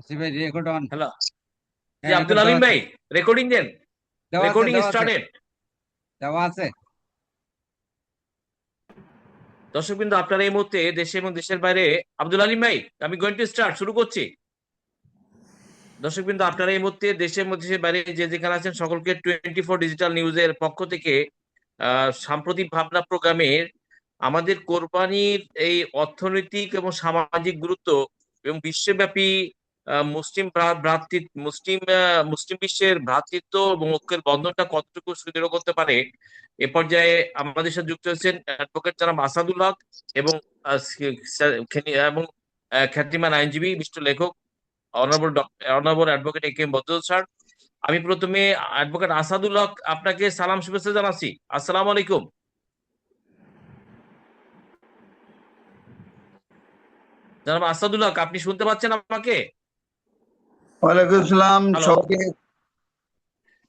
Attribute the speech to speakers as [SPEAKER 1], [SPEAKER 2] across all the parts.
[SPEAKER 1] আসিফ ভাই record on.
[SPEAKER 2] Hello, জি
[SPEAKER 1] হ্যাঁ,
[SPEAKER 2] Abdul
[SPEAKER 1] record দেওয়া
[SPEAKER 2] আলিম
[SPEAKER 1] আছে।
[SPEAKER 2] ভাই, রেকর্ডিং দেন।
[SPEAKER 1] দেওয়া আছে,
[SPEAKER 2] রেকর্ডিং
[SPEAKER 1] দেওয়া আছে,
[SPEAKER 2] স্টার্টেড।
[SPEAKER 1] দেওয়া আছে।
[SPEAKER 2] দর্শকবৃন্দ, আপনারা এই মুহূর্তে দেশে এবং দেশের বাইরে, আব্দুল আলিম ভাই, আমি গোয়েন টু স্টার্ট, শুরু করছি। দর্শকবৃন্দ, আপনারা এই মুহূর্তে দেশে এবং দেশের বাইরে যে যেখানে আছেন সকলকে 24 ডিজিটাল নিউজের পক্ষ থেকে সাম্প্রতিক ভাবনা প্রোগ্রামের আমাদের কোরবানির এই অর্থনৈতিক এবং সামাজিক গুরুত্ব এবং বিশ্বব্যাপী মুসলিম বিশ্বের ভ্রাতৃত্ব এবং ঐক্যের বন্ধনটা কতটুকু সুদৃঢ় করতে পারে, এ পর্যায়ে আমাদের সাথে যুক্ত হচ্ছেন অ্যাডভোকেট জনাব আসাদুল হক এবং এবং খ্যাতিমান আইনজীবী বিশিষ্ট লেখক honourable advocate A K M Badrul sir. আমি প্রথমে অ্যাডভোকেট আসাদুল হক আপনাকে সালাম শুভেচ্ছা জানাচ্ছি। আসসালামু আলাইকুম। জনাব আসাদুল হক, আপনি শুনতে পাচ্ছেন আমাকে?
[SPEAKER 3] ওয়ালাইকুম আসসালাম
[SPEAKER 2] হ্যালো,
[SPEAKER 3] সবাইকে।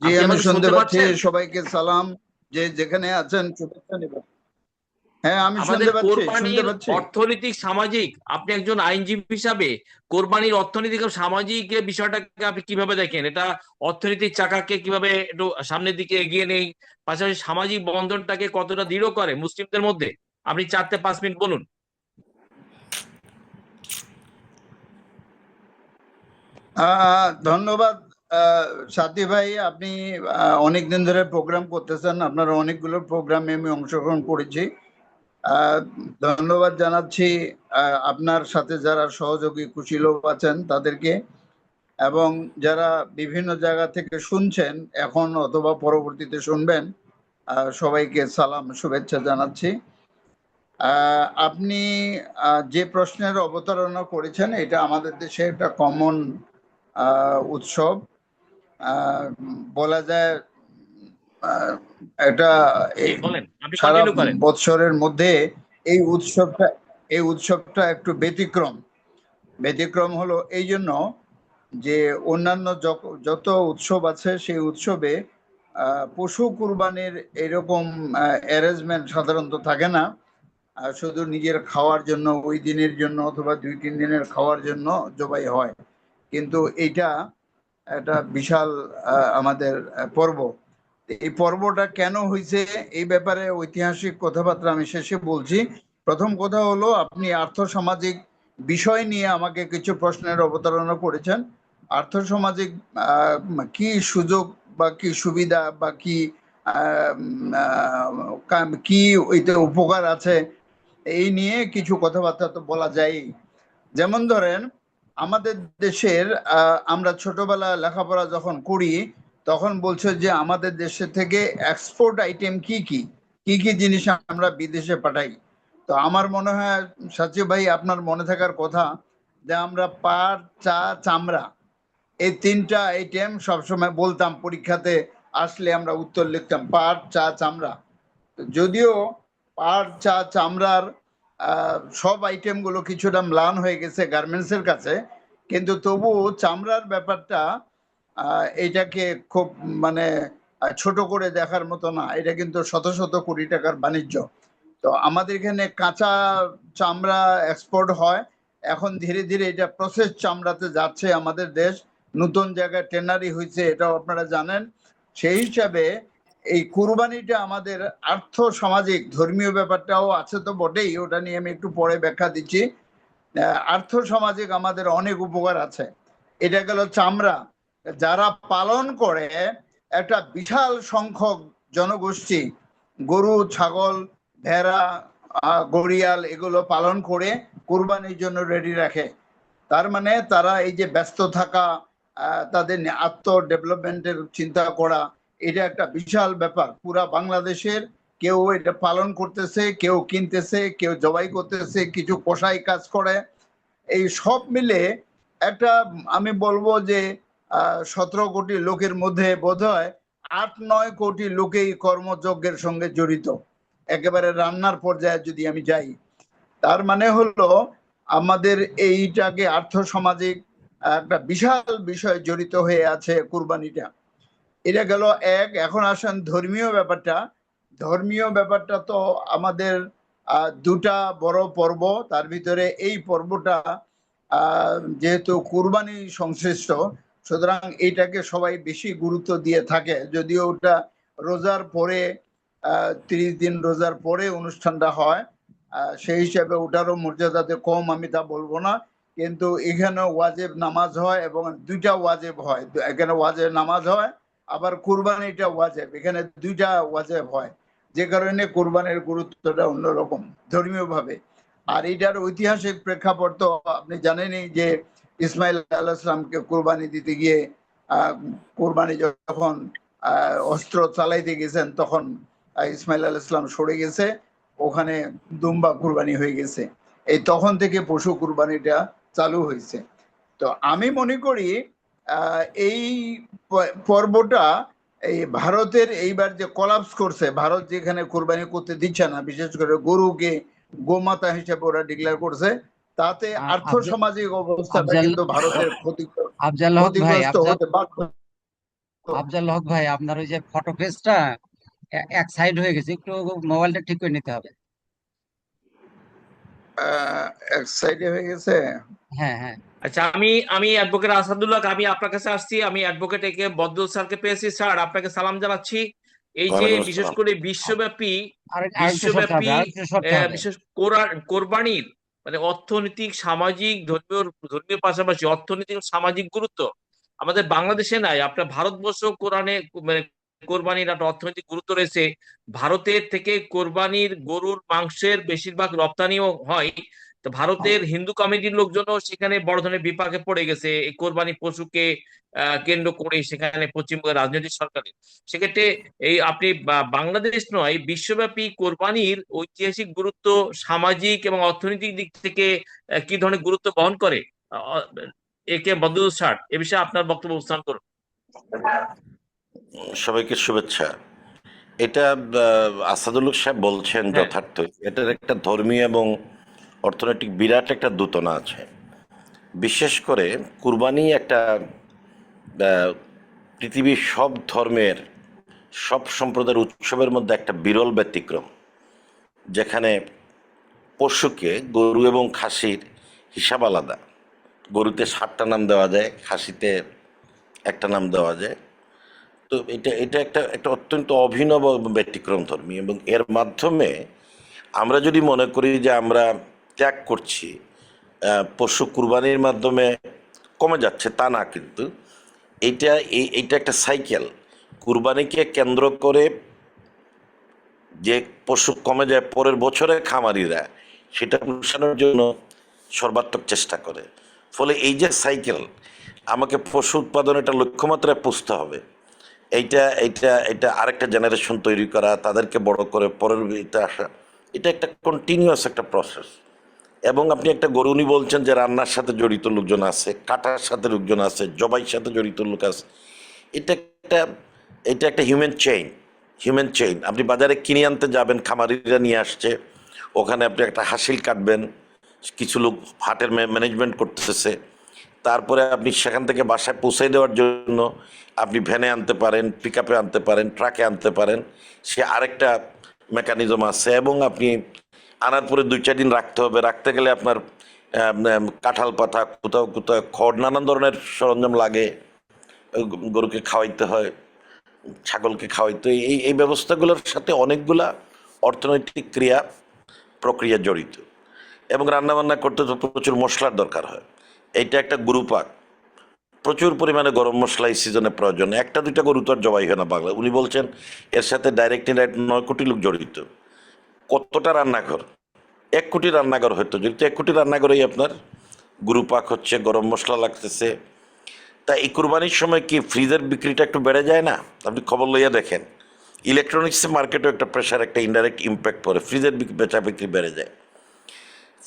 [SPEAKER 3] জি,
[SPEAKER 2] আপনি
[SPEAKER 3] আমি
[SPEAKER 2] আমাকে
[SPEAKER 3] শুনতে
[SPEAKER 2] শুনতে
[SPEAKER 3] পাচ্ছি।
[SPEAKER 2] পাচ্ছেন?
[SPEAKER 3] সবাইকে সালাম, যে যেখানে আছেন শুভেচ্ছা নেবেন। হ্যাঁ, আমি
[SPEAKER 2] আমাদের
[SPEAKER 3] শুনতে পাচ্ছি, শুনতে
[SPEAKER 2] কোরবানির
[SPEAKER 3] পাচ্ছি।
[SPEAKER 2] অর্থনৈতিক সামাজিক, আপনি একজন আইনজীবী হিসাবে কোরবানির অর্থনৈতিক এবং সামাজিক বিষয়টাকে আপনি কিভাবে দেখেন? এটা অর্থনৈতিক চাকাকে কিভাবে একটু সামনের দিকে এগিয়ে নেই, পাশাপাশি সামাজিক বন্ধনটাকে কতটা দৃঢ় করে মুসলিমদের মধ্যে? আপনি 4 থেকে 5 মিনিট বলুন।
[SPEAKER 3] ধন্যবাদ। সাথী ভাই, আপনি অনেকদিন ধরে প্রোগ্রাম করতেছেন, আপনার অনেকগুলো প্রোগ্রামে আমি অংশগ্রহণ করেছি। আহ, ধন্যবাদ জানাচ্ছি আপনার সাথে যারা সহযোগী কুশীলব আছেন তাদেরকে, এবং যারা বিভিন্ন জায়গা থেকে শুনছেন এখন অথবা পরবর্তীতে শুনবেন, সবাইকে সালাম শুভেচ্ছা জানাচ্ছি। আপনি যে প্রশ্নের অবতারণা করেছেন, এটা আমাদের দেশে একটা কমন উৎসব বলা যায়। আহ, এটা
[SPEAKER 2] জি
[SPEAKER 3] এই
[SPEAKER 2] বলেন, আপনি
[SPEAKER 3] সারা
[SPEAKER 2] কন্টিনিউ করেন।
[SPEAKER 3] বৎসরের মধ্যে এই উৎসবটা এই উৎসবটা একটু ব্যতিক্রম। ব্যতিক্রম হলো এই জন্য যে অন্যান্য যত উৎসব আছে সেই উৎসবে পশু কুরবানির এরকম অ্যারেঞ্জমেন্ট সাধারণত থাকে না। শুধু নিজের খাওয়ার জন্য, ওই দিনের জন্য অথবা 2-3 দিনের খাওয়ার জন্য জবাই হয়। কিন্তু এইটা একটা বিশাল আমাদের পর্ব। এই পর্বটা কেন হয়েছে এই ব্যাপারে ঐতিহাসিক কথাবার্তা আমি শেষে বলছি। প্রথম কথা হলো, আপনি আর্থসামাজিক বিষয় নিয়ে আমাকে কিছু প্রশ্নের অবতারণা করেছেন। আর্থসামাজিক আহ, কি সুযোগ বা কি সুবিধা বা কি কি ওইতে উপকার আছে, এই নিয়ে কিছু কথাবার্তা তো বলা যায়। যেমন ধরেন, আমাদের দেশের আমরা ছোটবেলা লেখাপড়া যখন করি তখন বলছে যে আমাদের দেশে থেকে এক্সপোর্ট আইটেম কি কি কি কি জিনিস আমরা বিদেশে পাঠাই। তো আমার মনে হয় সাচিব ভাই, আপনার মনে থাকার কথা যে আমরা পাট, চা, চামড়া, এই তিনটা আইটেম সবসময় বলতাম, পরীক্ষাতে আসলে আমরা উত্তর লিখতাম পাট, চা, চামড়া। যদিও পাট, চা, চামড়ার সব আইটেম গুলো কিছুটা ম্লান হয়ে গেছে গার্মেন্টস এর কাছে, কিন্তু তবু চামড়ার ব্যাপারটা এটাকে খুব মানে ছোট করে দেখার মতো না। এটা কিন্তু শত শত কোটি টাকার বাণিজ্য। তো আমাদের এখানে কাঁচা চামড়া এক্সপোর্ট হয়। এখন ধীরে ধীরে এটা প্রসেস চামড়াতে যাচ্ছে আমাদের দেশ। নতুন জায়গায় টেনারি হয়েছে, এটাও আপনারা জানেন। সেই হিসাবে এই কুরবানিটা আমাদের আর্থ সামাজিক ধর্মীয় ব্যাপারটাও আছে তো বটেই, ওটা নিয়ে আমি একটু পরে ব্যাখ্যা দিচ্ছি। আর্থ সামাজিক আমাদের অনেক উপকার আছে। এটা গেল চামড়া। যারা পালন করে, একটা বিশাল সংখ্যক জনগোষ্ঠী গরু, ছাগল, ভেড়া, গড়িয়াল এগুলো পালন করে কুরবানির জন্য রেডি রাখে। তার মানে তারা এই যে ব্যস্ত থাকা, তাদের আত্ম ডেভেলপমেন্টের চিন্তা করা, এটা একটা বিশাল ব্যাপার পুরা বাংলাদেশের। কেউ এটা পালন করতেছে, কেউ কিনতেছে, কেউ জবাই করতেছে, কিছু কসাই কাজ করে। এই সব মিলে একটা, আমি বলবো যে 17 কোটি লোকের মধ্যে বোধহয় 8-9 কোটি লোকেই কর্মযজ্ঞের সঙ্গে জড়িত, একেবারে রান্নার পর্যায়ে যদি আমি যাই। তার মানে হলো আমাদের এইটাকে আর্থ সামাজিক একটা বিশাল বিষয় জড়িত হয়ে আছে কুরবানিটা। এটা গেল এক। এখন আসেন ধর্মীয় ব্যাপারটা। ধর্মীয় ব্যাপারটা তো আমাদের দুটা বড় পর্ব, তার ভিতরে এই পর্বটা যেহেতু কুরবানি সংশ্লিষ্ট, সুতরাং এটাকে সবাই বেশি গুরুত্ব দিয়ে থাকে। যদিও ওটা রোজার পরে 30 দিন রোজার পরে অনুষ্ঠানটা হয়, সেই হিসাবে ওটারও মর্যাদাতে কম আমি তা বলবো না। কিন্তু এখানে ওয়াজিব নামাজ হয় এবং দুইটা ওয়াজিব হয়, এখানে ওয়াজিব নামাজ হয়, আবার কুরবানিটা ওয়াজিব, এখানে দুইটা ওয়াজিব হয়, যে কারণে কুরবানির গুরুত্বটা অন্যরকম ধর্মীয় ভাবে। আর এটার ঐতিহাসিক প্রেক্ষাপট তো আপনি জানেনই যে ইসমাইল আলাইহিসসালামকে কুরবানি দিতে গিয়ে কুরবানি যখন অস্ত্র চালাইতে গেছেন তখন ইসমাইল আলাইহিসসালাম সরে গেছে, ওখানে দুম্বা কুরবানি হয়ে গেছে। এই তখন থেকে পশু কুরবানিটা চালু হয়েছে। তো আমি মনে করি এই পর্বটা এই ভারতের এইবার যে কলাপস করছে, ভারত যেখানে কোরবানি করতে দিচ্ছে না, বিশেষ করে গরুকে গোমাতা হিসেবে ওরা ডিক্লেয়ার করছে, তাতে আর্থ সামাজিক অবস্থাটা কিন্তু ভারতের
[SPEAKER 1] আফজাল হক ভাই,
[SPEAKER 3] ক্ষতিগ্রস্ত হতে বাধ্য।
[SPEAKER 1] আফজাল হক ভাই, আপনার ওই যে ফটো পেজটা এক সাইড হয়ে গেছে, একটু মোবাইলটা ঠিক করে নিতে হবে।
[SPEAKER 3] এক সাইডে হয়ে গেছে।
[SPEAKER 1] হ্যাঁ হ্যাঁ,
[SPEAKER 2] আচ্ছা, আমি অ্যাডভোকেট আসাদুল্লাহ, আমি আপনার কাছে আসছি। আমি অ্যাডভোকেট একে বদরুল স্যারকে পেয়েছি। স্যার, আপনাকে সালাম জানাচ্ছি। এই যে
[SPEAKER 4] ওয়ালাইকুম
[SPEAKER 2] বিশেষ
[SPEAKER 4] আসসালাম।
[SPEAKER 2] করে বিশ্বব্যাপী
[SPEAKER 1] আরেকটু সরতে হবে, আরেকটু সরতে হবে।
[SPEAKER 2] বিশেষ কোরবানির মানে অর্থনৈতিক, সামাজিক, ধর্মীয় পাশাপাশি অর্থনৈতিক ও সামাজিক গুরুত্ব আমাদের বাংলাদেশে নাই। আপনার ভারতবর্ষ কোরআনে মানে কোরবানির একটা অর্থনৈতিক গুরুত্ব রয়েছে। ভারতের থেকে কোরবানির গরুর মাংসের বেশিরভাগ রপ্তানিও হয়। তো ভারতের হিন্দু কমিটির লোকজনও সেখানে বড় ধরনের বিপাকে পড়ে গেছে এই কোরবানি পশুকে কেন্দ্র করে, সেখানে পশ্চিমবঙ্গের রাজনৈতিক সরকারের। সেক্ষেত্রে এই আপনি বাংলাদেশ নয়, বিশ্বব্যাপী কোরবানির ঐতিহাসিক গুরুত্ব সামাজিক এবং অর্থনৈতিক দিক থেকে কি ধরনের গুরুত্ব বহন করে, একে বদরুল স্যার এ বিষয়ে আপনার বক্তব্য উপস্থান করুন।
[SPEAKER 4] সবাইকে শুভেচ্ছা। এটা আসাদুল্লাহ সাহেব বলছেন
[SPEAKER 2] হ্যাঁ।
[SPEAKER 4] যথার্থ, এটার একটা ধর্মীয় এবং অর্থনৈতিক বিরাট একটা দোতনা আছে। বিশেষ করে কুরবানি একটা পৃথিবীর সব ধর্মের, সব সম্প্রদায়ের উৎসবের মধ্যে একটা বিরল ব্যতিক্রম, যেখানে পশুকে, গরু এবং খাসির হিসাব আলাদা। গরুতে 7টা নাম দেওয়া যায়, খাসিতে একটা নাম দেওয়া যায়। তো এটা একটা অত্যন্ত অভিনব ব্যতিক্রম ধর্মী, এবং এর মাধ্যমে আমরা যদি মনে করি যে আমরা ত্যাগ করছি, পশু কুরবানির মাধ্যমে কমে যাচ্ছে, তা না। কিন্তু এইটা একটা সাইকেল। কুরবানিকে কেন্দ্র করে যে পশু কমে যায়, পরের বছরে খামারিরা সেটা পুষানোর জন্য সর্বাত্মক চেষ্টা করে। ফলে এই যে সাইকেল, আমাকে পশু উৎপাদন এটা লক্ষ্যমাত্রায় পুষতে হবে। এটা আরেকটা জেনারেশন তৈরি করা, তাদেরকে বড় করে পরের ইতে আসা, এটা একটা কন্টিনিউয়াস একটা প্রসেস। এবং আপনি একটা গরু, উনি বলছেন যে রান্নার সাথে জড়িত লোকজন আছে, কাটার সাথে লোকজন আছে, জবাইয়ের সাথে জড়িত লোক আছে। এটা একটা হিউম্যান চেইন। আপনি বাজারে কিনে আনতে যাবেন, খামারিরা নিয়ে আসছে, ওখানে আপনি একটা হাসিল কাটবেন, কিছু লোক হাটের ম্যানেজমেন্ট করতেছে, তারপরে আপনি সেখান থেকে বাসায় পৌঁছে দেওয়ার জন্য আপনি ভ্যানে আনতে পারেন, পিক আপে আনতে পারেন, ট্রাকে আনতে পারেন, সে আরেকটা মেকানিজম আছে। এবং আপনি আনার পরে 2-4 দিন রাখতে হবে। রাখতে গেলে আপনার কাঁঠাল পাতা, কোথাও খড়, নানান ধরনের সরঞ্জাম লাগে, গরুকে খাওয়াইতে হয়, ছাগলকে খাওয়াইতে হয়। এই ব্যবস্থাগুলোর সাথে অনেকগুলা অর্থনৈতিক প্রক্রিয়া জড়িত। এবং রান্নাবান্না করতে তো প্রচুর মশলার দরকার হয়। এইটা একটা গরুপাক, প্রচুর পরিমাণে গরম মশলা এই সিজনে প্রয়োজন। 1-2টা গরু তো আর জবাই হয় না বাংলা। উনি বলছেন এর সাথে ডাইরেক্ট 9 কোটি লোক জড়িত। কতটা রান্নাঘর? 1 কোটি রান্নাঘর হয়তো জড়িত। 1 কোটি রান্নাঘরেই আপনার গরুপাক হচ্ছে, গরম মশলা লাগতেছে। তা এই কুরবানির সময় কি ফ্রিজের বিক্রিটা একটু বেড়ে যায় না? আপনি খবর লইয়া দেখেন, ইলেকট্রনিক্স মার্কেটেও একটা প্রেশার, একটা ইনডাইরেক্ট ইম্প্যাক্ট পড়ে, ফ্রিজের বেচা বিক্রি বেড়ে যায়।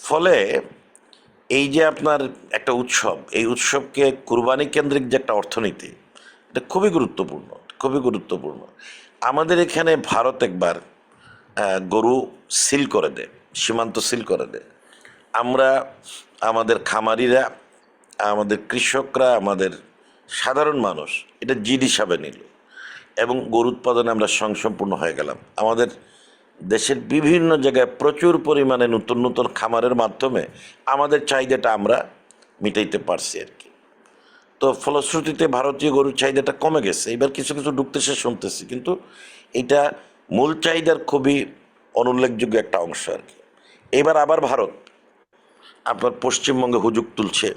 [SPEAKER 4] ফলে এই যে আপনার একটা উৎসব, এই উৎসবকে কুরবানি কেন্দ্রিক যে একটা অর্থনীতি, এটা খুবই গুরুত্বপূর্ণ। আমাদের এখানে ভারত একবার গরু সিল করে দেয়, সীমান্ত সিল করে দেয়। আমরা, আমাদের খামারিরা, আমাদের কৃষকরা, আমাদের সাধারণ মানুষ এটা জিদ হিসাবে নিল, এবং গরু উৎপাদনে আমরা স্বয়ংসম্পূর্ণ হয়ে গেলাম। আমাদের দেশের বিভিন্ন জায়গায় প্রচুর পরিমাণে নতুন খামারের মাধ্যমে আমাদের চাহিদাটা আমরা মিটাইতে পারছি আর কি। তো ফলশ্রুতিতে ভারতীয় গরুর চাহিদাটা কমে গেছে, এবার কিছু কিছু ঢুকতেছে শুনতেছি, কিন্তু এটা মূল চাহিদার খুবই অনুল্লেখযোগ্য একটা অংশ আর কি। এবার আবার ভারত আপনার পশ্চিমবঙ্গে হুজুগ তুলছে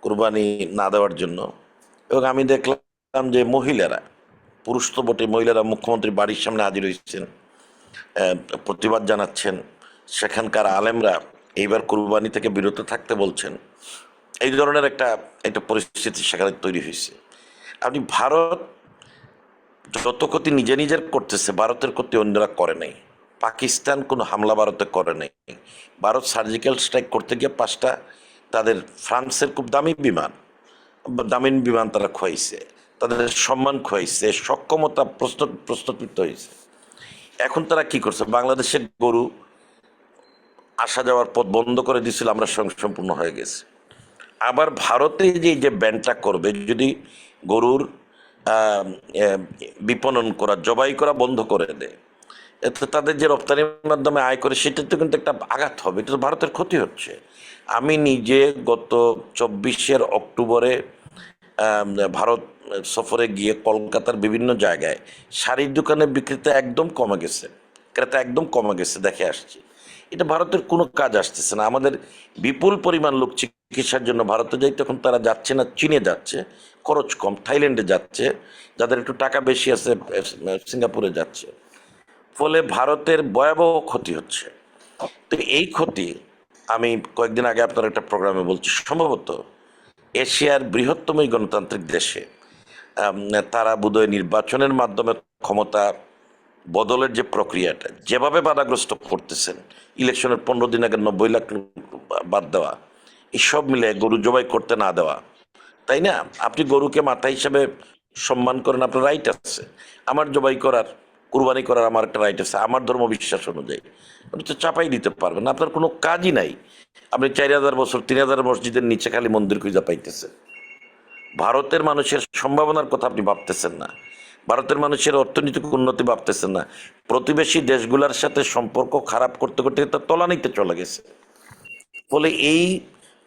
[SPEAKER 4] কোরবানি না দেওয়ার জন্য, এবং আমি দেখলাম যে মহিলারা, পুরুষ তো বটে, মহিলারা মুখ্যমন্ত্রীর বাড়ির সামনে হাজির হয়েছেন, প্রতিবাদ জানাচ্ছেন। সেখানকার আলেমরা এইবার কুরবানি থেকে বিরত থাকতে বলছেন। এই ধরনের একটা একটা পরিস্থিতি সেখানে তৈরি হয়েছে। আপনি ভারত যত ক্ষতি নিজে নিজের করতেছে, ভারতের ক্ষতি অন্যরা করে নাই। পাকিস্তান কোনো হামলা ভারতে করে নাই। ভারত সার্জিক্যাল স্ট্রাইক করতে গিয়ে 5টা তাদের ফ্রান্সের খুব দামি বিমান তারা খোয়াইছে, তাদের সম্মান খোয়াইছে, সক্ষমতা প্রশ্নবিদ্ধ হয়েছে। এখন তারা কি করছে, বাংলাদেশের গরু আসা যাওয়ার পথ বন্ধ করে দিয়েছিল, আমরা সম্পূর্ণ হয়ে গেছে। আবার ভারতে যে ব্যানটা করবে, যদি গরুর বিপণন করা, জবাই করা বন্ধ করে দেয়, এতে তাদের যে রপ্তানির মাধ্যমে আয় করে সেটাতে কিন্তু একটা আঘাত হবে, এটা তো ভারতের ক্ষতি হচ্ছে। আমি নিজে গত 24 অক্টোবরে ভারত সফরে গিয়ে কলকাতার বিভিন্ন জায়গায় শাড়ির দোকানে বিক্রিতে একদম কমে গেছে, ক্রেতা একদম কমে গেছে দেখে আসছি। এটা ভারতের কোনো কাজ আসতেছে না। আমাদের বিপুল পরিমাণ লোক চিকিৎসার জন্য ভারতে যাই, তখন তারা যাচ্ছে না, চীনে যাচ্ছে, খরচ কম, থাইল্যান্ডে যাচ্ছে, যাদের একটু টাকা বেশি আছে সিঙ্গাপুরে যাচ্ছে। ফলে ভারতের ভয়াবহ ক্ষতি হচ্ছে। তো এই ক্ষতি আমি কয়েকদিন আগে আপনার একটা প্রোগ্রামে বলছি, সম্ভবত এশিয়ার বৃহত্তম এই গণতান্ত্রিক দেশে তারা বোধহয় নির্বাচনের মাধ্যমে ক্ষমতা বদলের যে প্রক্রিয়াটা যেভাবে বাধাগ্রস্ত করতেছেন, ইলেকশনের 15 দিন আগে 90 লাখ বাদ দেওয়া, এসব মিলে গরু জবাই করতে না দেওয়া, তাই না? আপনি গরুকে মাথা হিসেবে সম্মান করেন, আপনার রাইট আছে। আমার জবাই করার, কুরবানি করার আমার একটা রাইট আছে, আমার ধর্ম বিশ্বাস অনুযায়ী। আপনি তো চাপাই দিতে পারবেন, আপনার কোনো কাজই নাই। আপনি 4000 বছর 3000 মসজিদের নিচে খালি মন্দির খুঁজে পাইতেছেন। ভারতের মানুষের সম্ভাবনার কথা আপনি ভাবতেছেন না, ভারতের মানুষের অর্থনৈতিক উন্নতি ভাবতেছেন না। প্রতিবেশী দেশগুলোর সাথে সম্পর্ক খারাপ করতে করতে তো তলানিতে চলে গেছে। ফলে এই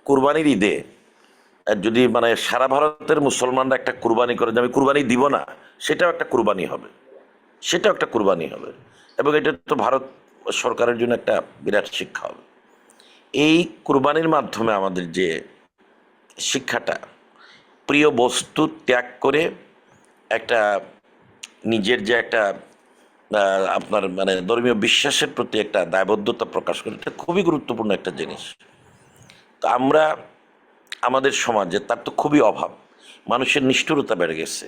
[SPEAKER 4] কুরবানির ঈদে যদি মানে সারা ভারতের মুসলমানরা একটা কুরবানি করে যে আমি কুরবানি দিব না, সেটাও একটা কুরবানি হবে, সেটাও একটা কুরবানি হবে। এবং এটা তো ভারত সরকারের জন্য একটা বিরাট শিক্ষা হবে। এই কুরবানির মাধ্যমে আমাদের যে শিক্ষাটা, প্রিয় বস্তু ত্যাগ করে একটা নিজের যে একটা আপনার মানে ধর্মীয় বিশ্বাসের প্রতি একটা দায়বদ্ধতা প্রকাশ করে, এটা খুবই গুরুত্বপূর্ণ একটা জিনিস। তো আমরা আমাদের সমাজে তার তো খুবই অভাব, মানুষের নিষ্ঠুরতা বেড়ে গেছে,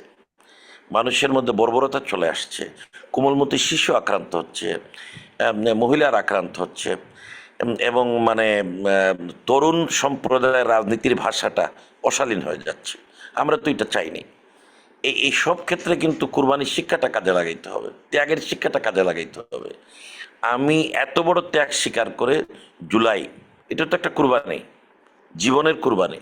[SPEAKER 4] মানুষের মধ্যে বর্বরতা চলে আসছে, কোমলমতি শিশু আক্রান্ত হচ্ছে, মহিলার আক্রান্ত হচ্ছে, এবং মানে তরুণ সম্প্রদায়ের রাজনীতির ভাষাটা অশালীন হয়ে যাচ্ছে। আমরা তো এটা চাইনি। এই সব ক্ষেত্রে কিন্তু কুরবানির শিক্ষাটা কাজে লাগাইতে হবে, ত্যাগের শিক্ষাটা কাজে লাগাইতে হবে। আমি এত বড় ত্যাগ স্বীকার করে জুলাই, এটা তো একটা কুরবানি, জীবনের কুরবানি।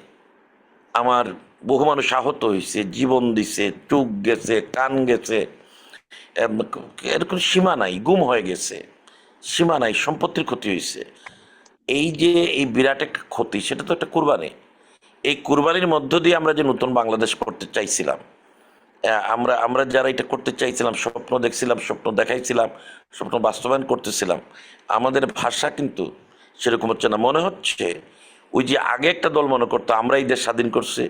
[SPEAKER 4] আমার বহু মানুষ আহত হয়েছে, জীবন দিছে, চোখ গেছে, কান গেছে, এরকম সীমা নাই, গুম হয়ে গেছে, সীমা নাই, সম্পত্তির ক্ষতি হয়েছে। এই যে এই বিরাট একটা ক্ষতি, সেটা তো একটা কুরবানি। এই কুরবানির মধ্য দিয়ে আমরা যে নতুন বাংলাদেশ করতে চাইছিলাম, আমরা আমরা যারা এটা করতে চাইছিলাম, স্বপ্ন দেখছিলাম, স্বপ্ন দেখাইছিলাম, স্বপ্ন বাস্তবায়ন করতেছিলাম, আমাদের ভাষা কিন্তু সেরকম হচ্ছে না। মনে হচ্ছে ওই যে আগে একটা দল মনে করতো আমরা এই দেশ স্বাধীন করছে,